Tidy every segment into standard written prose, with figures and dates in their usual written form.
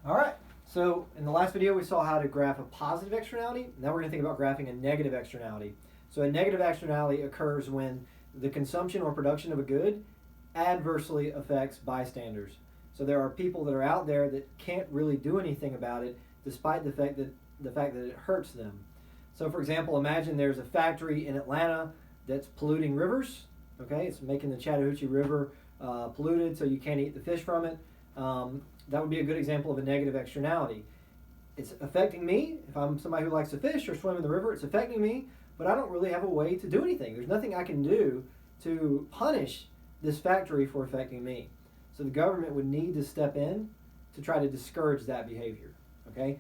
All right, so in the last video we saw how to graph a positive externality. Now we're going to think about graphing a negative externality. So a negative externality occurs when the consumption or production of a good adversely affects bystanders. So there are people that are out there that can't really do anything about it despite the fact that it hurts them. So for example, imagine there's a factory in Atlanta that's polluting rivers. Okay, it's making the Chattahoochee River polluted, so you can't eat the fish from it. That would be a good example of a negative externality. It's affecting me. If I'm somebody who likes to fish or swim in the river, it's affecting me, but I don't really have a way to do anything. There's nothing I can do to punish this factory for affecting me. So the government would need to step in to try to discourage that behavior. Okay,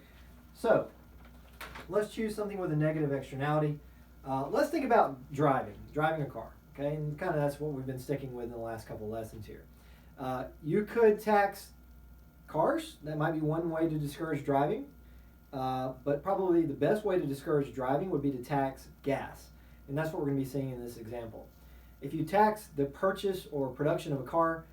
so let's choose something with a negative externality. Let's think about driving a car. Okay, and kind of that's what we've been sticking with in the last couple lessons here. You could tax cars. That might be one way to discourage driving. But probably the best way to discourage driving would be to tax gas. And that's what we're going to be seeing in this example. If you tax the purchase or production of a car,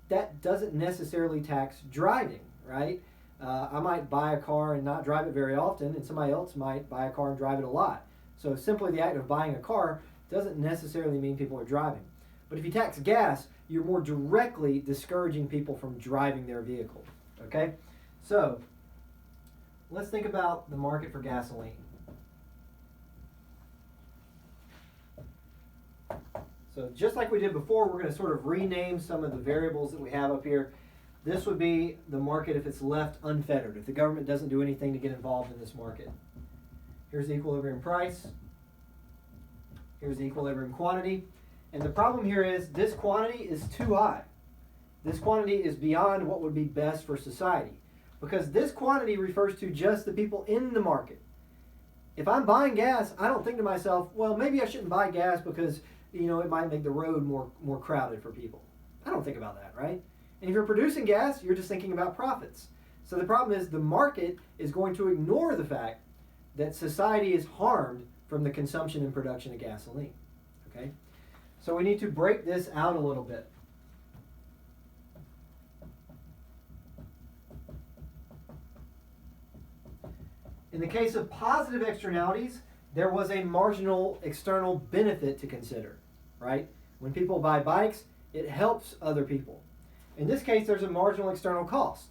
that doesn't necessarily tax driving, right? I might buy a car and not drive it very often, and somebody else might buy a car and drive it a lot. So simply the act of buying a car doesn't necessarily mean people are driving. But if you tax gas, you're more directly discouraging people from driving their vehicle. Okay? So let's think about the market for gasoline. So just like we did before, we're going to sort of rename some of the variables that we have up here. This would be the market if it's left unfettered, if the government doesn't do anything to get involved in this market. Here's the equilibrium price. Here's the equilibrium quantity. And the problem here is this quantity is too high. This quantity is beyond what would be best for society, because this quantity refers to just the people in the market. If I'm buying gas, I don't think to myself, well, maybe I shouldn't buy gas because it might make the road more crowded for people. I don't think about that, right? And if you're producing gas, you're just thinking about profits. So the problem is the market is going to ignore the fact that society is harmed from the consumption and production of gasoline. Okay? So we need to break this out a little bit. In the case of positive externalities, there was a marginal external benefit to consider, right? When people buy bikes, it helps other people. In this case, there's a marginal external cost.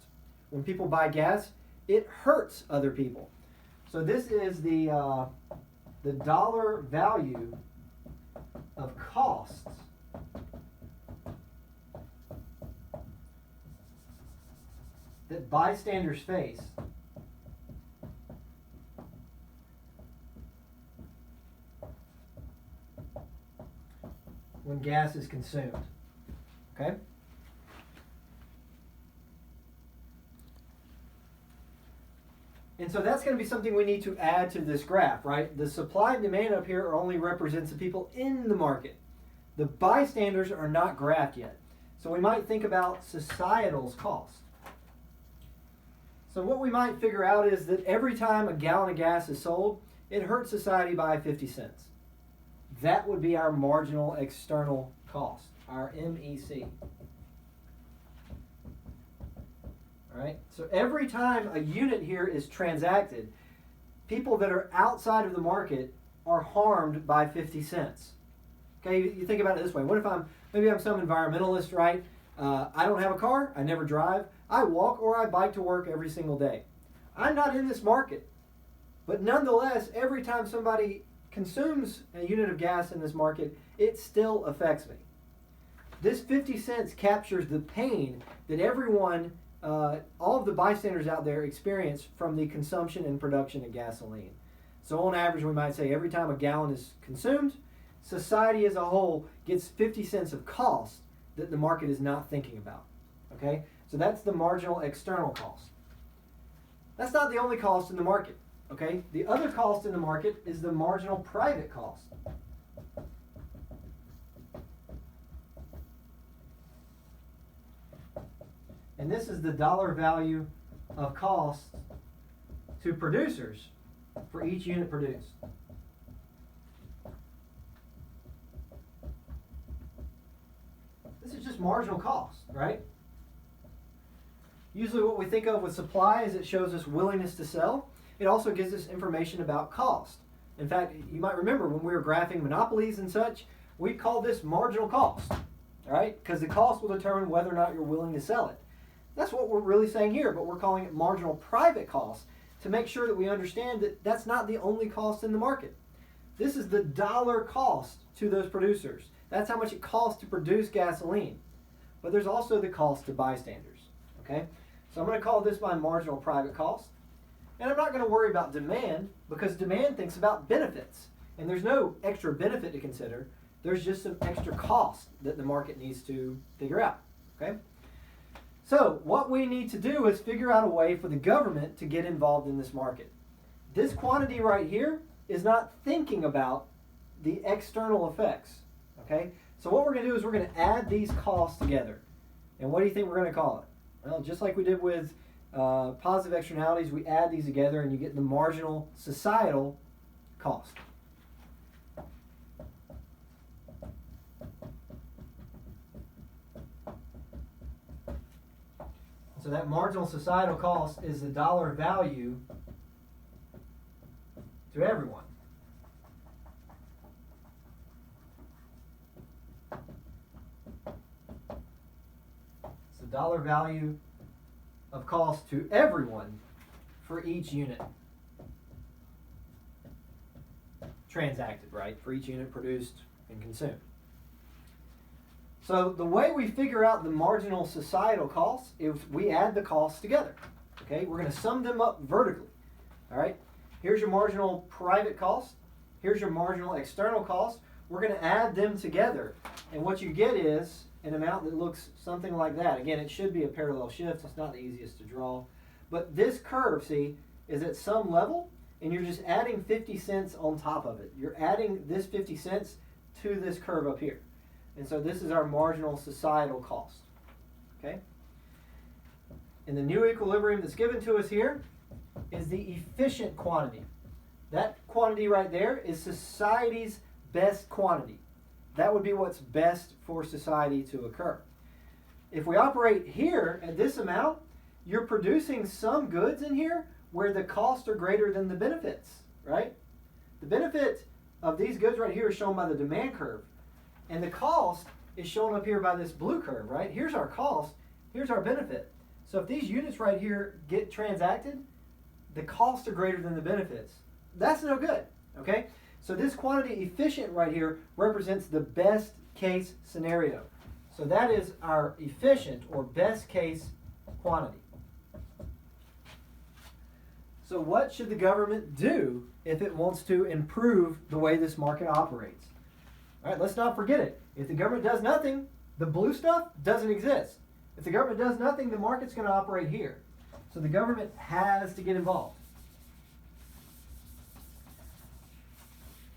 When people buy gas, it hurts other people. So this is the dollar value of costs that bystanders face when gas is consumed. Okay? And so that's going to be something we need to add to this graph, right? The supply and demand up here only represents the people in the market. The bystanders are not graphed yet. So we might think about societal's cost. So what we might figure out is that every time a gallon of gas is sold, it hurts society by 50 cents. That would be our marginal external cost, our MEC. All right? So every time a unit here is transacted, people that are outside of the market are harmed by 50 cents. Okay, you think about it this way. What if maybe I'm some environmentalist, right? I don't have a car, I never drive, I walk or I bike to work every single day. I'm not in this market. But nonetheless, every time somebody consumes a unit of gas in this market, it still affects me. This 50 cents captures the pain that everyone, all of the bystanders out there experience from the consumption and production of gasoline. So on average, we might say every time a gallon is consumed, society as a whole gets 50 cents of cost that the market is not thinking about. Okay? So that's the marginal external cost. That's not the only cost in the market. Okay? The other cost in the market is the marginal private cost. And this is the dollar value of cost to producers for each unit produced. This is just marginal cost, right? Usually what we think of with supply is it shows us willingness to sell. It also gives us information about cost. In fact, you might remember when we were graphing monopolies and such, we call this marginal cost, all right? Because the cost will determine whether or not you're willing to sell it. That's what we're really saying here, but we're calling it marginal private cost to make sure that we understand that that's not the only cost in the market. This is the dollar cost to those producers. That's how much it costs to produce gasoline. But there's also the cost to bystanders, okay? So I'm going to call this my marginal private cost. And I'm not going to worry about demand because demand thinks about benefits. And there's no extra benefit to consider. There's just some extra cost that the market needs to figure out, okay? So what we need to do is figure out a way for the government to get involved in this market. This quantity right here is not thinking about the external effects, okay? So what we're going to do is we're going to add these costs together. And what do you think we're going to call it? Well, just like we did with positive externalities, we add these together and you get the marginal societal cost. So that marginal societal cost is the dollar value to everyone. It's the dollar value of cost to everyone for each unit transacted, right? For each unit produced and consumed. So the way we figure out the marginal societal costs is we add the costs together. Okay, we're going to sum them up vertically. All right, here's your marginal private cost. Here's your marginal external cost. We're going to add them together. And what you get is an amount that looks something like that. Again, it should be a parallel shift. It's not the easiest to draw. But this curve, see, is at some level, and you're just adding 50 cents on top of it. You're adding this 50 cents to this curve up here. And so this is our marginal societal cost, okay? And the new equilibrium that's given to us here is the efficient quantity. That quantity right there is society's best quantity. That would be what's best for society to occur. If we operate here at this amount, you're producing some goods in here where the costs are greater than the benefits, right? The benefit of these goods right here is shown by the demand curve. And the cost is shown up here by this blue curve, right? Here's our cost, here's our benefit. So if these units right here get transacted, the costs are greater than the benefits. That's no good, okay? So this quantity efficient right here represents the best case scenario. So that is our efficient or best case quantity. So what should the government do if it wants to improve the way this market operates? All right, let's not forget it. If the government does nothing, the blue stuff doesn't exist. If the government does nothing, the market's going to operate here. So the government has to get involved.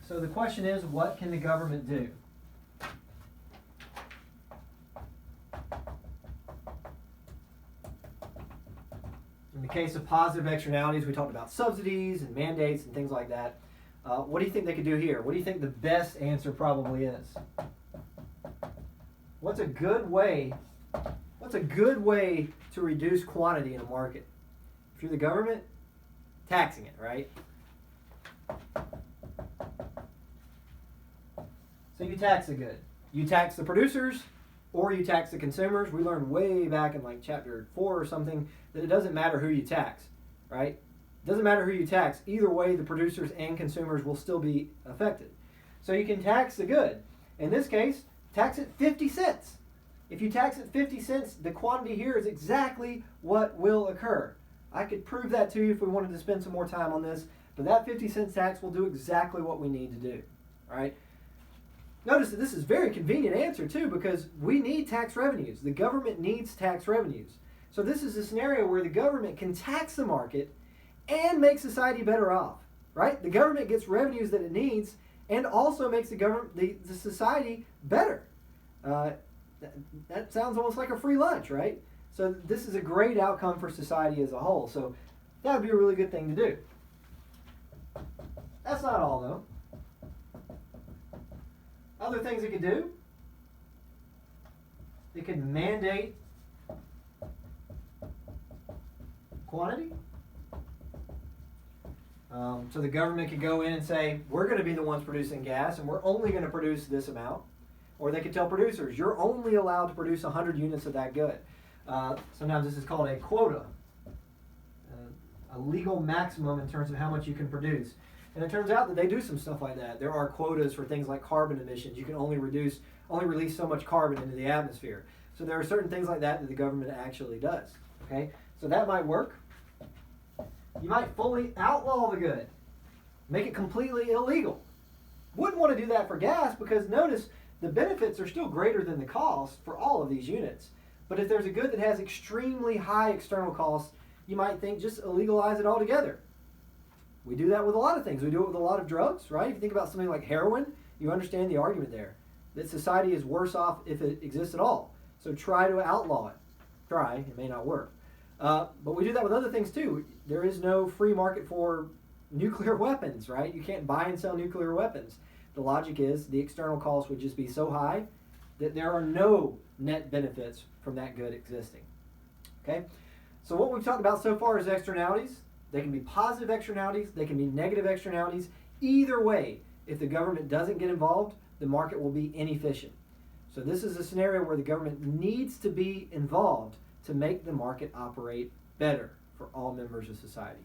So the question is, what can the government do? In the case of positive externalities, we talked about subsidies and mandates and things like that. What do you think they could do here? What do you think the best answer probably is? What's a good way to reduce quantity in a market? If you're the government, taxing it, right? So you tax the good. You tax the producers or you tax the consumers. We learned way back in like chapter 4 or something that it doesn't matter who you tax, right? It doesn't matter who you tax. Either way, the producers and consumers will still be affected. So you can tax the good. In this case, tax it 50 cents. If you tax it 50 cents, the quantity here is exactly what will occur. I could prove that to you if we wanted to spend some more time on this, but that 50 cents tax will do exactly what we need to do, all right? Notice that this is a very convenient answer too because we need tax revenues. The government needs tax revenues. So this is a scenario where the government can tax the market and make society better off, right? The government gets revenues that it needs and also makes the society better. That sounds almost like a free lunch, right? So this is a great outcome for society as a whole. So that would be a really good thing to do. That's not all, though. Other things it could do, it could mandate quantity. So the government could go in and say, we're going to be the ones producing gas, and we're only going to produce this amount. Or they could tell producers, you're only allowed to produce 100 units of that good. Sometimes this is called a quota, a legal maximum in terms of how much you can produce. And it turns out that they do some stuff like that. There are quotas for things like carbon emissions. You can only release so much carbon into the atmosphere. So there are certain things like that that the government actually does. Okay, so that might work. You might fully outlaw the good, make it completely illegal. Wouldn't want to do that for gas because notice the benefits are still greater than the cost for all of these units. But if there's a good that has extremely high external costs, you might think just illegalize it altogether. We do that with a lot of things. We do it with a lot of drugs, right? If you think about something like heroin, you understand the argument there. That society is worse off if it exists at all. So try to outlaw it. Try, it may not work. But we do that with other things too. There is no free market for nuclear weapons, right? You can't buy and sell nuclear weapons. The logic is the external cost would just be so high that there are no net benefits from that good existing. Okay? So what we've talked about so far is externalities. They can be positive externalities. They can be negative externalities. Either way, if the government doesn't get involved, the market will be inefficient. So this is a scenario where the government needs to be involved to make the market operate better for all members of society.